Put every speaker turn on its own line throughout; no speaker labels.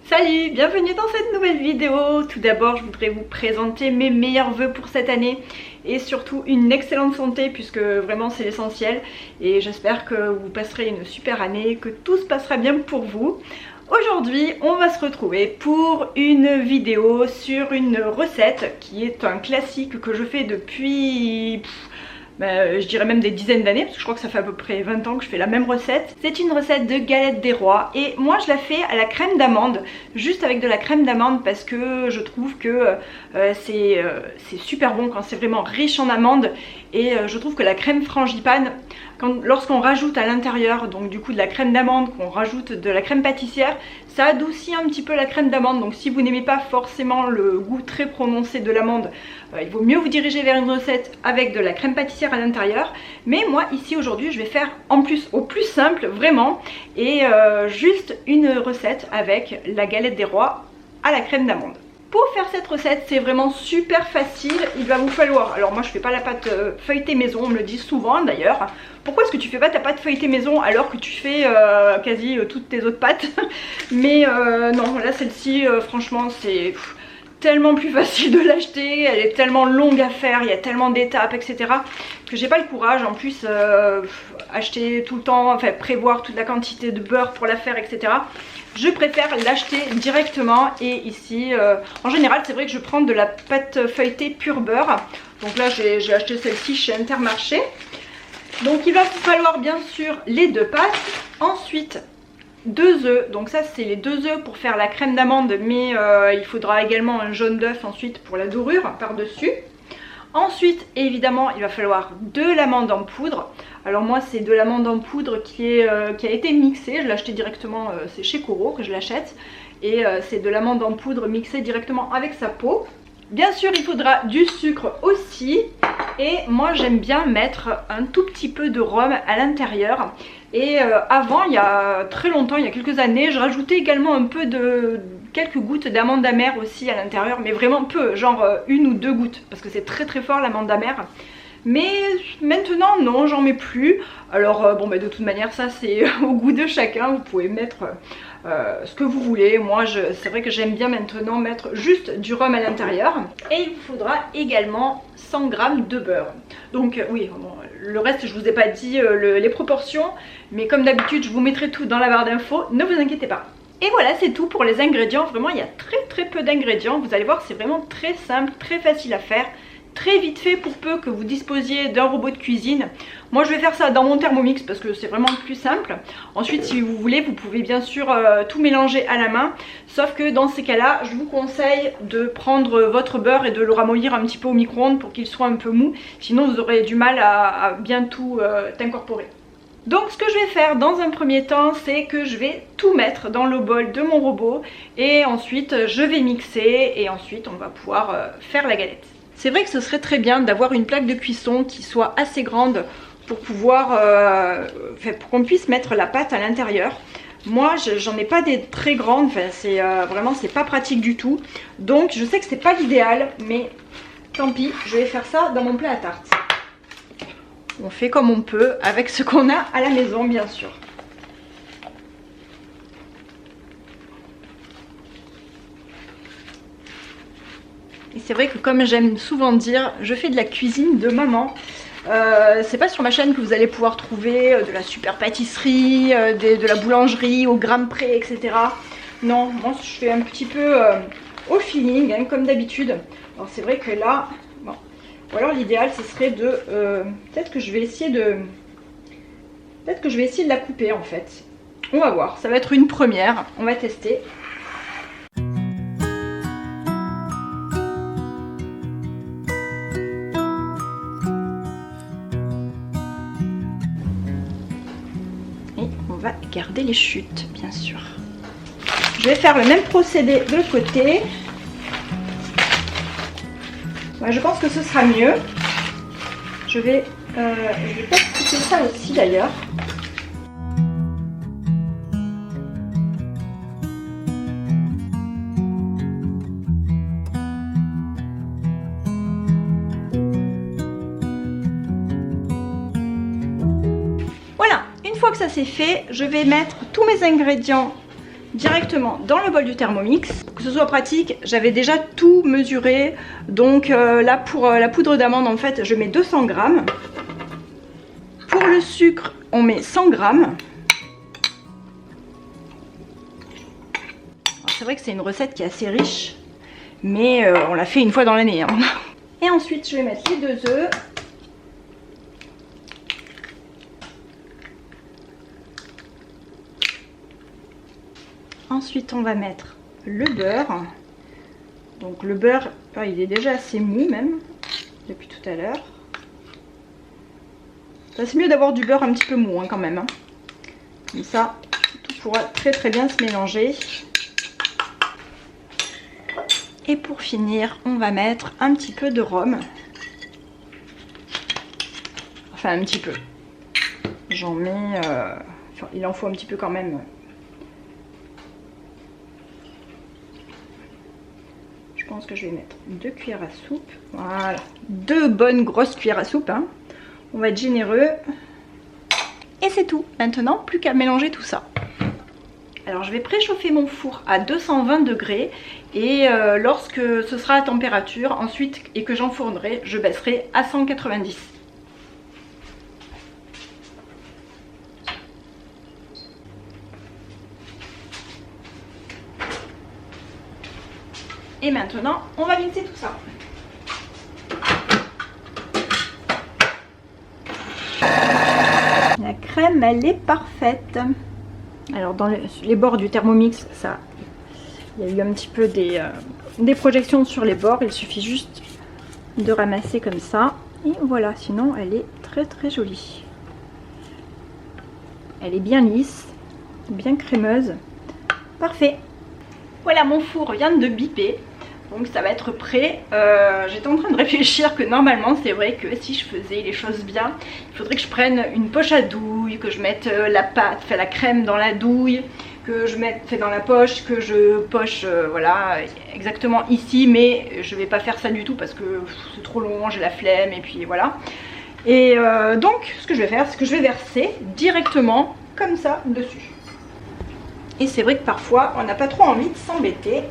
Salut, bienvenue dans cette nouvelle vidéo. Tout d'abord, je voudrais vous présenter mes meilleurs vœux pour cette année et surtout une excellente santé puisque vraiment c'est l'essentiel et j'espère que vous passerez une super année, que tout se passera bien pour vous. Aujourd'hui, on va se retrouver pour une vidéo sur une recette qui est un classique que je fais depuis... je dirais même des dizaines d'années parce que je crois que ça fait à peu près 20 ans que je fais la même recette. C'est une recette de galette des rois et moi je la fais à la crème d'amande, juste avec de la crème d'amande parce que je trouve que c'est super bon quand c'est vraiment riche en amandes et je trouve que la crème frangipane, lorsqu'on rajoute à l'intérieur donc du coup de la crème d'amande, qu'on rajoute de la crème pâtissière, ça adoucit un petit peu la crème d'amande. Donc si vous n'aimez pas forcément le goût très prononcé de l'amande, il vaut mieux vous diriger vers une recette avec de la crème pâtissière à l'intérieur. Mais moi ici aujourd'hui je vais faire en plus au plus simple vraiment et juste une recette avec la galette des rois à la crème d'amande. Pour faire cette recette, c'est vraiment super facile. Il va vous falloir, alors moi je fais pas la pâte feuilletée maison, on me le dit souvent d'ailleurs. Pourquoi est-ce que tu fais pas ta pâte feuilletée maison alors que tu fais quasi toutes tes autres pâtes? Mais non, là celle-ci franchement c'est tellement plus facile de l'acheter, elle est tellement longue à faire, il y a tellement d'étapes etc. que j'ai pas le courage. En plus acheter tout le temps, enfin prévoir toute la quantité de beurre pour la faire etc. Je préfère l'acheter directement et ici en général c'est vrai que je prends de la pâte feuilletée pur beurre. Donc là j'ai acheté celle-ci chez Intermarché. Donc il va vous falloir bien sûr les deux pâtes, ensuite 2 œufs, donc ça c'est les 2 œufs pour faire la crème d'amande, mais il faudra également un jaune d'œuf ensuite pour la dorure par dessus. Ensuite évidemment il va falloir de l'amande en poudre. Alors moi c'est de l'amande en poudre qui a été mixée, je l'ai acheté directement, c'est chez Coro que je l'achète. Et c'est de l'amande en poudre mixée directement avec sa peau. Bien sûr il faudra du sucre aussi. Et moi j'aime bien mettre un tout petit peu de rhum à l'intérieur. Et avant, il y a très longtemps, il y a quelques années, je rajoutais également un peu de quelques gouttes d'amande amère aussi à l'intérieur, mais vraiment peu, genre 1 ou 2 gouttes, parce que c'est très très fort l'amande amère. Mais maintenant non, j'en mets plus. Alors bon bah de toute manière ça c'est au goût de chacun, vous pouvez mettre ce que vous voulez. Moi c'est vrai que j'aime bien maintenant mettre juste du rhum à l'intérieur. Et il vous faudra également 100 g de beurre. Donc oui, bon, le reste je vous ai pas dit les proportions, mais comme d'habitude je vous mettrai tout dans la barre d'infos, ne vous inquiétez pas. Et voilà, c'est tout pour les ingrédients. Vraiment il y a très peu d'ingrédients, vous allez voir c'est vraiment très simple, très facile à faire. Très vite fait pour peu que vous disposiez d'un robot de cuisine. Moi je vais faire ça dans mon Thermomix parce que c'est vraiment le plus simple. Ensuite si vous voulez vous pouvez bien sûr tout mélanger à la main. Sauf que dans ces cas là je vous conseille de prendre votre beurre et de le ramollir un petit peu au micro-ondes pour qu'il soit un peu mou. Sinon vous aurez du mal à bien tout incorporer. Donc ce que je vais faire dans un premier temps c'est que je vais tout mettre dans le bol de mon robot. Et ensuite je vais mixer et ensuite on va pouvoir faire la galette. C'est vrai que ce serait très bien d'avoir une plaque de cuisson qui soit assez grande pour pouvoir, pour qu'on puisse mettre la pâte à l'intérieur. Moi j'en ai pas des très grandes, enfin c'est vraiment c'est pas pratique du tout. Donc je sais que c'est pas l'idéal, mais tant pis, je vais faire ça dans mon plat à tarte. On fait comme on peut avec ce qu'on a à la maison bien sûr. Et c'est vrai que comme j'aime souvent dire, je fais de la cuisine de maman. C'est pas sur ma chaîne que vous allez pouvoir trouver de la super pâtisserie, de la boulangerie au gramme près, etc. Non, moi je fais un petit peu au feeling, hein, comme d'habitude. Alors c'est vrai que là, bon. Ou alors l'idéal ce serait de... peut-être que je vais essayer de... Peut-être que je vais essayer de la couper en fait. On va voir, ça va être une première, on va tester. On va garder les chutes bien sûr. Je vais faire le même procédé de l'autre côté. Ouais, je pense que ce sera mieux. Je vais peut-être couper ça aussi d'ailleurs. Voilà, une fois que ça c'est fait, je vais mettre tous mes ingrédients directement dans le bol du Thermomix. Pour que ce soit pratique, j'avais déjà tout mesuré. Donc là pour la poudre d'amande en fait je mets 200 grammes. Pour le sucre on met 100 grammes. C'est vrai que c'est une recette qui est assez riche, mais on l'a fait une fois dans l'année. Hein. Et ensuite je vais mettre les 2 œufs. Ensuite on va mettre le beurre. Donc le beurre, il est déjà assez mou même, depuis tout à l'heure. C'est mieux d'avoir du beurre un petit peu mou hein, quand même. Hein. Comme ça, tout pourra très bien se mélanger. Et pour finir, on va mettre un petit peu de rhum. Enfin un petit peu. J'en mets... Enfin, il en faut un petit peu quand même. Je pense que je vais mettre 2 cuillères à soupe. Voilà. 2 bonnes grosses cuillères à soupe. Hein. On va être généreux. Et c'est tout. Maintenant, plus qu'à mélanger tout ça. Alors je vais préchauffer mon four à 220 degrés et lorsque ce sera à température, ensuite et que j'enfournerai, je baisserai à 190. Et maintenant, on va mixer tout ça. La crème, elle est parfaite. Alors dans les bords du Thermomix, ça, il y a eu un petit peu des projections sur les bords. Il suffit juste de ramasser comme ça. Et voilà, sinon elle est très jolie. Elle est bien lisse, bien crémeuse. Parfait. Voilà, mon four vient de biper. Donc ça va être prêt. J'étais en train de réfléchir que normalement c'est vrai que si je faisais les choses bien, il faudrait que je prenne une poche à douille, que je mette la pâte, la crème dans la douille, que je mette dans la poche, que je poche voilà exactement ici, mais je vais pas faire ça du tout parce que c'est trop long, j'ai la flemme et puis voilà. Et donc ce que je vais faire, c'est que je vais verser directement comme ça dessus. Et c'est vrai que parfois on n'a pas trop envie de s'embêter.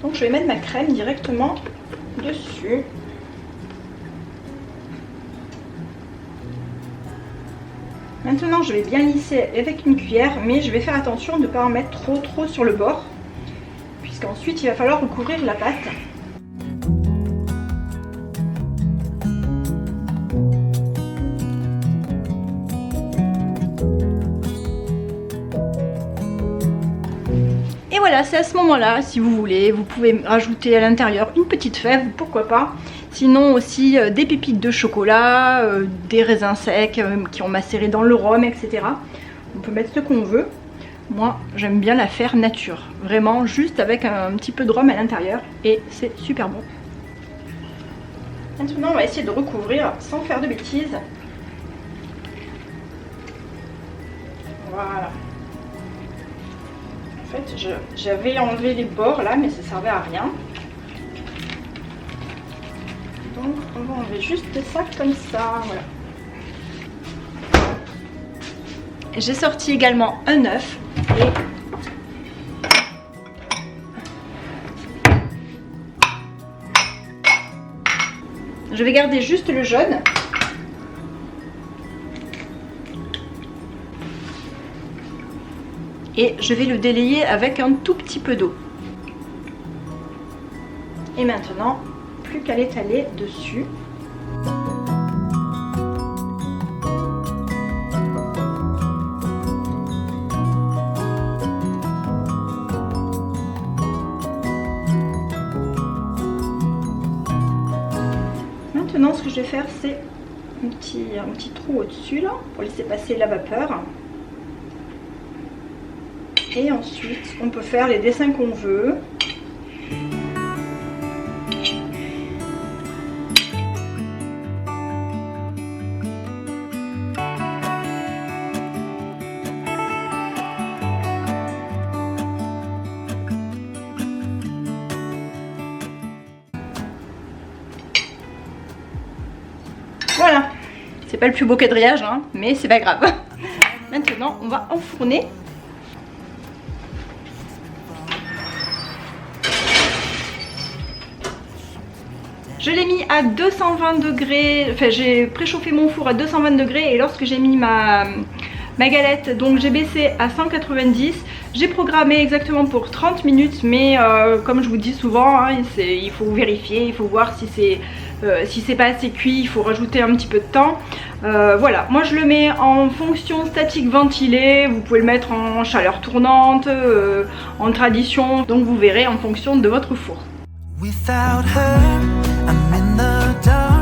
Donc je vais mettre ma crème directement dessus. Maintenant je vais bien lisser avec une cuillère, mais je vais faire attention de ne pas en mettre trop sur le bord, puisqu'ensuite il va falloir recouvrir la pâte. Et voilà, c'est à ce moment-là, si vous voulez, vous pouvez rajouter à l'intérieur une petite fève, pourquoi pas. Sinon aussi des pépites de chocolat, des raisins secs qui ont macéré dans le rhum, etc. On peut mettre ce qu'on veut. Moi, j'aime bien la faire nature. Vraiment, juste avec un petit peu de rhum à l'intérieur. Et c'est super bon. Maintenant, on va essayer de recouvrir sans faire de bêtises. Voilà. En fait, j'avais enlevé les bords là, mais ça servait à rien. Donc, on va enlever juste ça comme ça. Voilà. J'ai sorti également un œuf. Je vais garder juste le jaune. Et je vais le délayer avec un tout petit peu d'eau. Et maintenant, plus qu'à l'étaler dessus. Maintenant, ce que je vais faire, c'est un petit trou au-dessus là, pour laisser passer la vapeur. Et ensuite, on peut faire les dessins qu'on veut. Voilà, c'est pas le plus beau quadrillage, hein, mais c'est pas grave. Maintenant, on va enfourner. Je l'ai mis à 220 degrés, enfin j'ai préchauffé mon four à 220 degrés et lorsque j'ai mis ma galette, donc j'ai baissé à 190. J'ai programmé exactement pour 30 minutes, mais comme je vous dis souvent, hein, il faut vérifier, il faut voir si c'est pas assez cuit, il faut rajouter un petit peu de temps. Voilà, moi je le mets en fonction statique ventilée, vous pouvez le mettre en chaleur tournante, en tradition, donc vous verrez en fonction de votre four. Without her, I'm in the dark.